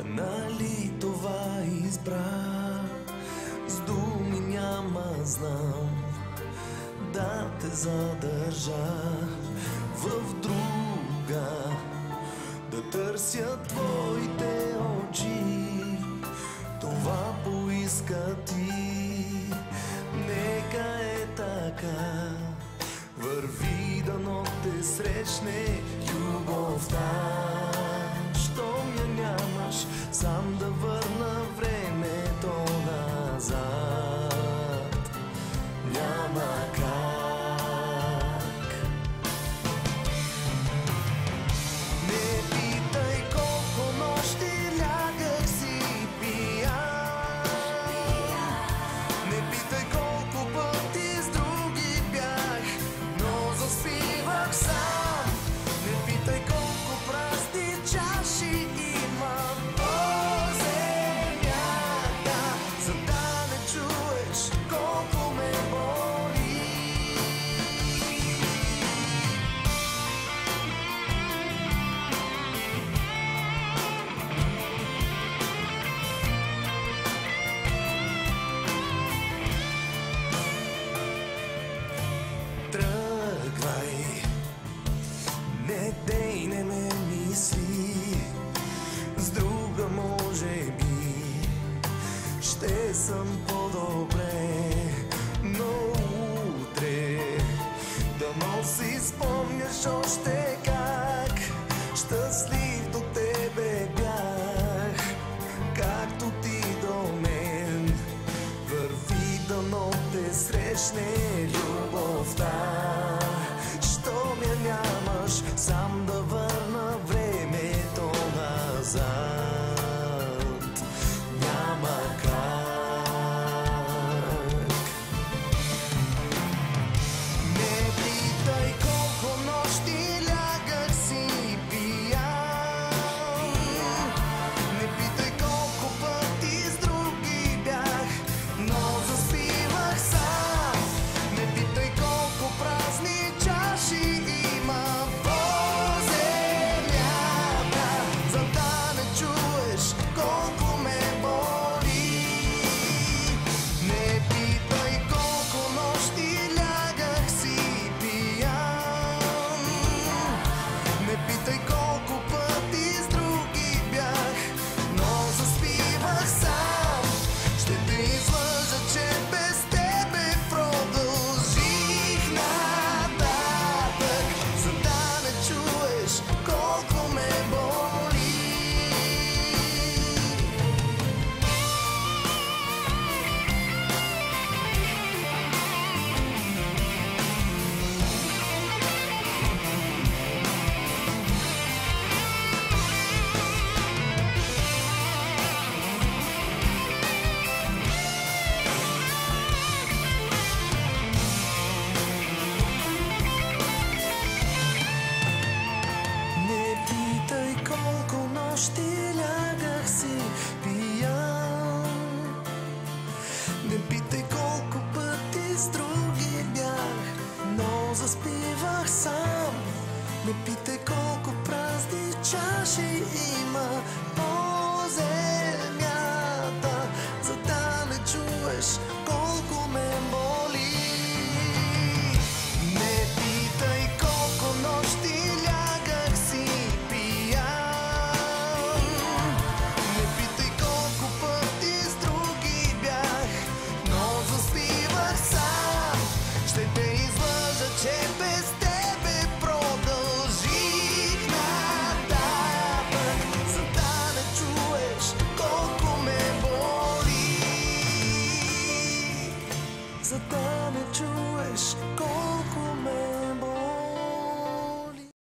Нали това избра? С думи няма знам да те задържа в друга, да търся твоите очи. Това поиска ти, нека е така. Върви, дано те срещне любовта. Щом я нямаш, сам да върна времето назад. Няма как. Не питай колко нощи лягах си пиян. Не питай колко пъти с други бях, но заспивах сам. Не питай колко празни чаши има по земята, за да не чуеш колко ме боли. Тръгвай, не дей, не ме мисли, с друга може би ще съм по-добре, но утре дано си спомняш още как щастлив до тебе бях, както ти до мен. Върви, дано те срещне любовта. Щом я нямаш, сам да върна времето назад. Няма как. Не питай колко нощи лягах си пиян. Не питай колко пъти с други бях, но заспивах сам. Не питай колко празни чаши има по земята, за да не чуеш колко ме боли. Не питай колко нощи лягах си пиян. Не питай колко пъти с други бях, но заспивах сам. Ще те излъжа, че без тебе продължих нататък, за да не чуеш колко ме боли. Не питай колко нощи лягах си пиян. Не питай колко пъти с други бях, но заспивах сам. Не питай колко празни чаши има по земята, за да не чуеш колко ме боли. Не питай колко нощи лягах си пиян. Не питай колко пъти с други бях, но заспивах сам. Ще те излъжа, че без тебе продължих нататък, за да не чуеш колко ме боли. За да